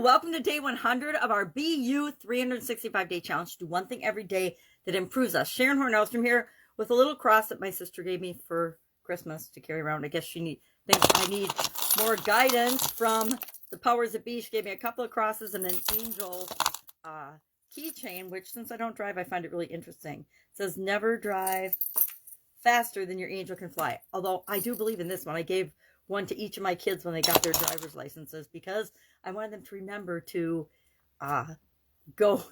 welcome to day 100 of our BU 365-day challenge. Do one thing every day that improves us. Sharon Horne-Ellstrom here with a little cross that my sister gave me for Christmas to carry around. I guess she thinks I need more guidance from the powers that be. She gave me a couple of crosses and an angel keychain, which since I don't drive, I find it really interesting. It says, never drive faster than your angel can fly. Although I do believe in this one. I gave one to each of my kids when they got their driver's licenses because I wanted them to remember to go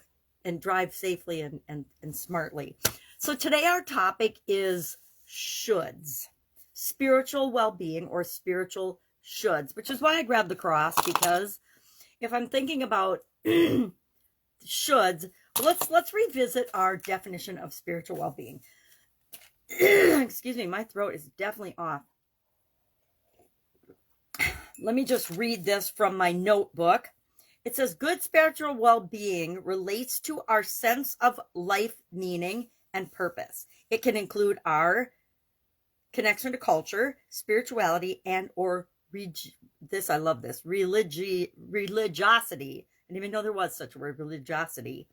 and drive safely and smartly. So today our topic is shoulds, spiritual well-being or spiritual shoulds, which is why I grabbed the cross, because if I'm thinking about shoulds, let's revisit our definition of spiritual well-being. Excuse me, my throat is definitely off. Let me just read this from my notebook. It says, good spiritual well-being relates to our sense of life meaning and purpose. It can include our connection to culture, spirituality, and or I love this, religiosity. I didn't even know there was such a word, religiosity.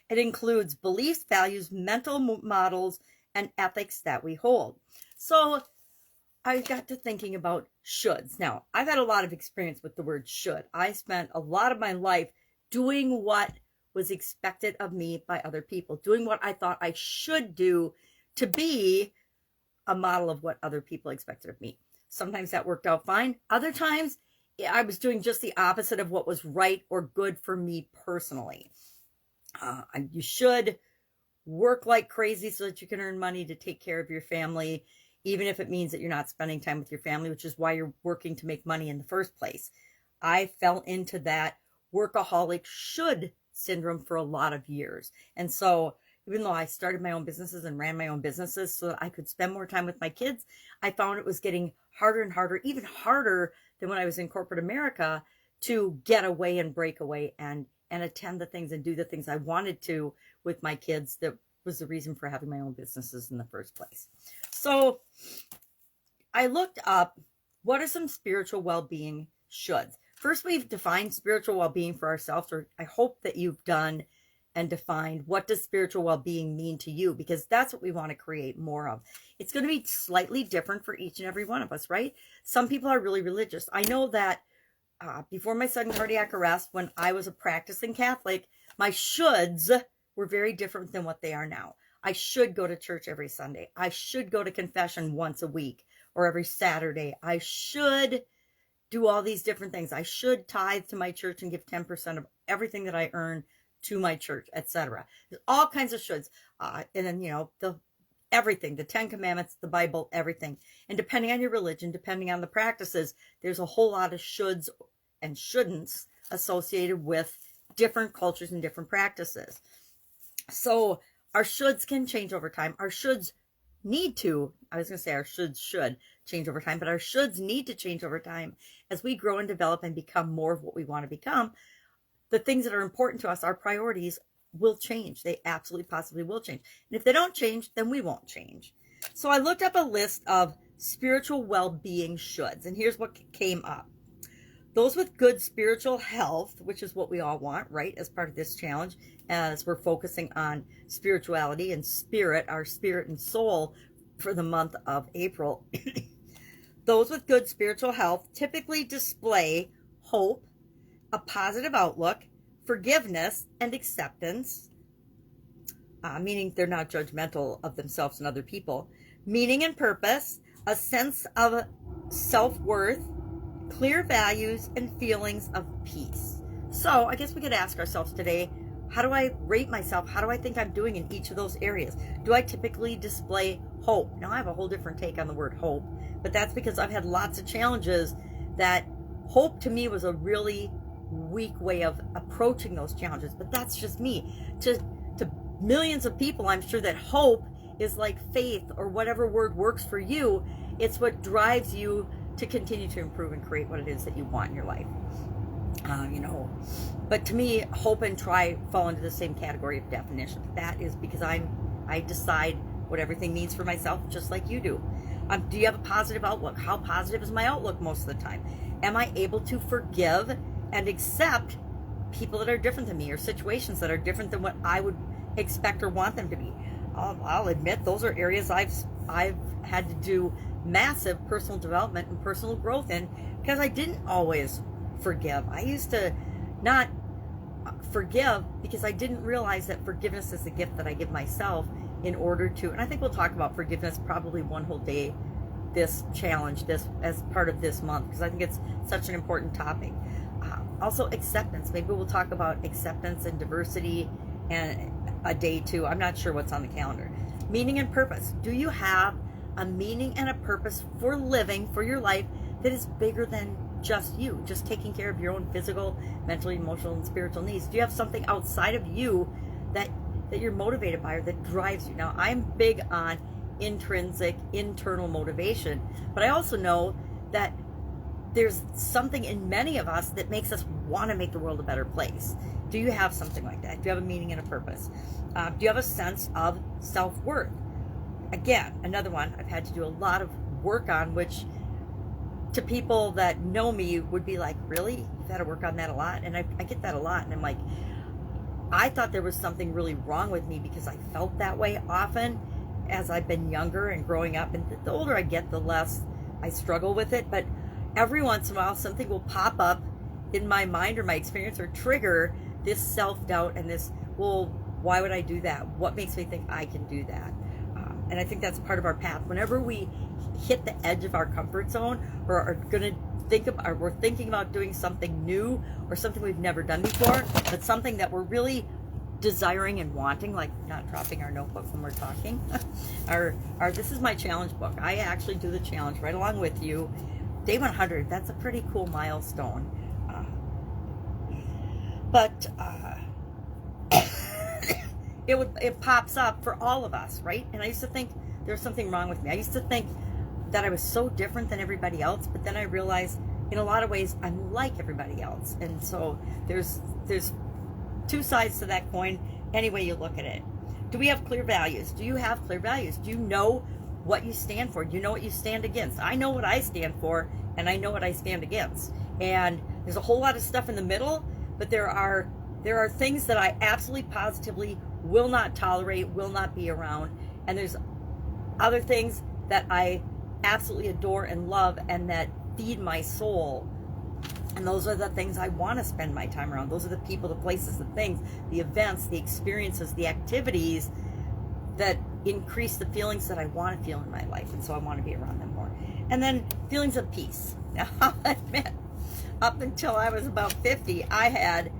It includes beliefs, values, mental models, and ethics that we hold. So I got to thinking about shoulds. Now, I've had a lot of experience with the word should. I spent a lot of my life doing what was expected of me by other people, doing what I thought I should do to be a model of what other people expected of me. Sometimes that worked out fine. Other times, I was doing just the opposite of what was right or good for me personally. You should work like crazy so that you can earn money to take care of your family, even if it means that you're not spending time with your family, which is why you're working to make money in the first place. I fell into that workaholic should syndrome for a lot of years. And so even though I started my own businesses and ran my own businesses so that I could spend more time with my kids, I found it was getting harder and harder, even harder than when I was in corporate America, to get away and break away and attend the things and do the things I wanted to with my kids. That was the reason for having my own businesses in the first place. So I looked up, what are some spiritual well-being shoulds? First, we've defined spiritual well-being for ourselves, or I hope that you've done and defined what does spiritual well-being mean to you, because that's what we want to create more of. It's going to be slightly different for each and every one of us, right? Some people are really religious. I know that before my sudden cardiac arrest, when I was a practicing Catholic, my shoulds were very different than what they are now. I should go to church every Sunday. I should go to confession once a week or every Saturday. I should do all these different things. I should tithe to my church and give 10% of everything that I earn to my church, etc. There's all kinds of shoulds. And then, everything, the 10 Commandments, the Bible, everything. And depending on your religion, depending on the practices, there's a whole lot of shoulds and shouldn't associated with different cultures and different practices. So our shoulds can change over time. Our shoulds need to, I was going to say our shoulds should change over time, but our shoulds need to change over time as we grow and develop and become more of what we want to become. The things that are important to us, our priorities, will change. They absolutely possibly will change. And if they don't change, then we won't change. So I looked up a list of spiritual well-being shoulds, and here's what came up. Those with good spiritual health, which is what we all want, right, as part of this challenge, as we're focusing on spirituality and spirit, our spirit and soul for the month of April. Those with good spiritual health typically display hope, a positive outlook, forgiveness, and acceptance, meaning they're not judgmental of themselves and other people, meaning and purpose, a sense of self-worth, clear values, and feelings of peace. So I guess we could ask ourselves today, how do I rate myself? How do I think I'm doing in each of those areas? Do I typically display hope? Now I have a whole different take on the word hope, but that's because I've had lots of challenges that hope to me was a really weak way of approaching those challenges. But that's just me. To millions of people, I'm sure that hope is like faith or whatever word works for you. It's what drives you to continue to improve and create what it is that you want in your life. But to me, hope and try fall into the same category of definition. That is because I decide what everything means for myself, just like you do. Do you have a positive outlook? How positive is my outlook most of the time? Am I able to forgive and accept people that are different than me, or situations that are different than what I would expect or want them to be. I'll admit those are areas I've had to do massive personal development and personal growth in, because I didn't always forgive. I used to not forgive because I didn't realize that forgiveness is a gift that I give myself in order to, and I think we'll talk about forgiveness probably one whole day, this challenge, this as part of this month, because I think it's such an important topic. Also acceptance. Maybe we'll talk about acceptance and diversity and a day too. I'm not sure what's on the calendar. Meaning and purpose. Do you have a meaning and a purpose for living, for your life, that is bigger than just you, just taking care of your own physical, mental, emotional, and spiritual needs? Do you have something outside of you that you're motivated by or that drives you? Now, I'm big on intrinsic, internal motivation, but I also know that there's something in many of us that makes us want to make the world a better place. Do you have something like that? Do you have a meaning and a purpose? Do you have a sense of self-worth? Again, another one I've had to do a lot of work on, which to people that know me would be like, really? You've had to work on that a lot? And I get that a lot. And I'm like, I thought there was something really wrong with me because I felt that way often as I've been younger and growing up. And the older I get, the less I struggle with it. But every once in a while, something will pop up in my mind or my experience or trigger this self-doubt and this, well, why would I do that? What makes me think I can do that? And I think that's part of our path. Whenever we hit the edge of our comfort zone, or are going to think about, or we're thinking about doing something new or something we've never done before, but something that we're really desiring and wanting, like not dropping our notebook when we're talking. This is my challenge book. I actually do the challenge right along with you. Day 100, that's a pretty cool milestone. It pops up for all of us, right? And I used to think there was something wrong with me. I used to think that I was so different than everybody else, but then I realized in a lot of ways I'm like everybody else. And so there's two sides to that coin, any way you look at it. Do we have clear values? Do you have clear values? Do you know what you stand for? Do you know what you stand against? I know what I stand for, and I know what I stand against. And there's a whole lot of stuff in the middle, but there are things that I absolutely positively will not tolerate, will not be around. And there's other things that I absolutely adore and love and that feed my soul. And those are the things I want to spend my time around. Those are the people, the places, the things, the events, the experiences, the activities that increase the feelings that I want to feel in my life. And so I want to be around them more. And then feelings of peace. Now, I'll admit, up until I was about 50, I had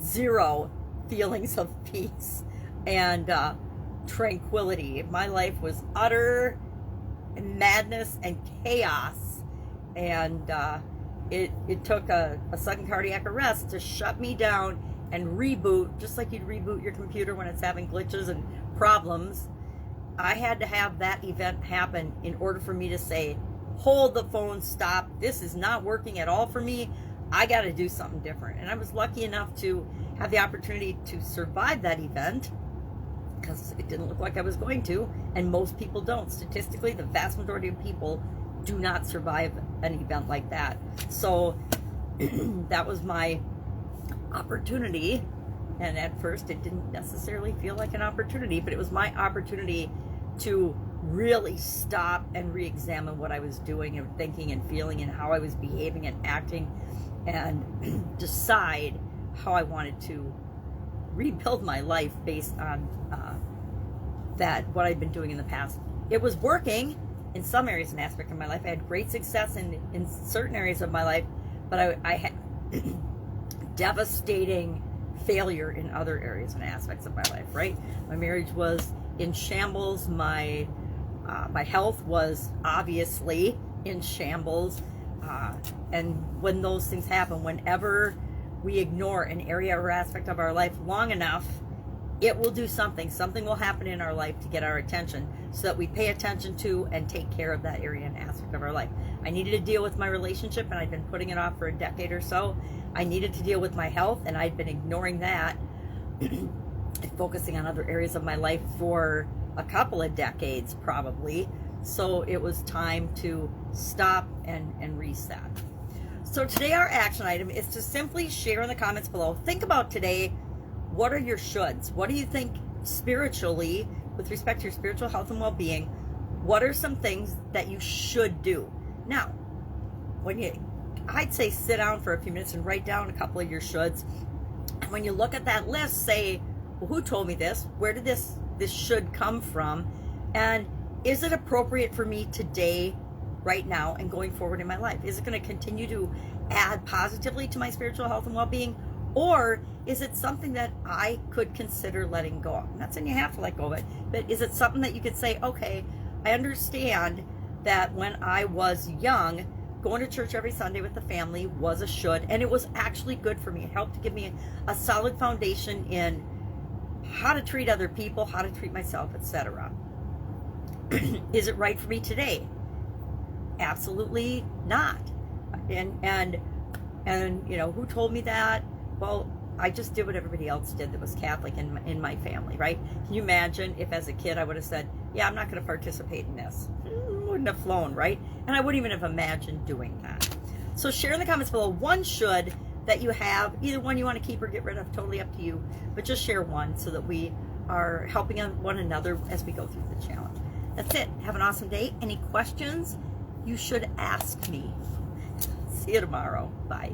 zero feelings of peace and tranquility. My life was utter madness and chaos, and it took a sudden cardiac arrest to shut me down and reboot, just like you'd reboot your computer when it's having glitches and problems. I had to have that event happen in order for me to say, hold the phone, stop, this is not working at all for me, I got to do something different. And I was lucky enough to have the opportunity to survive that event, because it didn't look like I was going to, and most people don't. Statistically, the vast majority of people do not survive an event like that. So that was my opportunity, and at first it didn't necessarily feel like an opportunity, but it was my opportunity to really stop and re-examine what I was doing and thinking and feeling and how I was behaving and acting, and decide how I wanted to rebuild my life based on what I'd been doing in the past. It was working in some areas and aspects of my life. I had great success in certain areas of my life, but I had devastating failure in other areas and aspects of my life, right? My marriage was in shambles. My health was obviously in shambles. And when those things happen, whenever we ignore an area or aspect of our life long enough, it will do something. Something will happen in our life to get our attention so that we pay attention to and take care of that area and aspect of our life. I needed to deal with my relationship, and I'd been putting it off for a decade or so. I needed to deal with my health, and I'd been ignoring that and focusing on other areas of my life for a couple of decades probably. So it was time to stop and reset. So today our action item is to simply share in the comments below. Think about today, what are your shoulds? What do you think spiritually, with respect to your spiritual health and well-being, what are some things that you should do? Now, I'd say sit down for a few minutes and write down a couple of your shoulds. And when you look at that list, say, well, who told me this? Where did this should come from? And is it appropriate for me today, right now, and going forward in my life? Is it going to continue to add positively to my spiritual health and well-being? Or is it something that I could consider letting go of? I'm not saying you have to let go of it, but is it something that you could say, okay, I understand that when I was young, going to church every Sunday with the family was a should, and it was actually good for me. It helped to give me a solid foundation in how to treat other people, how to treat myself, etc. Is it right for me today? Absolutely not. And you know, who told me that? Well, I just did what everybody else did that was Catholic in my family, right? Can you imagine if as a kid I would have said, yeah, I'm not going to participate in this? Wouldn't have flown, right? And I wouldn't even have imagined doing that. So share in the comments below one should that you have, either one you want to keep or get rid of, totally up to you, but just share one so that we are helping one another as we go through the challenge. That's it. Have an awesome day. Any questions? You should ask me. See you tomorrow. Bye.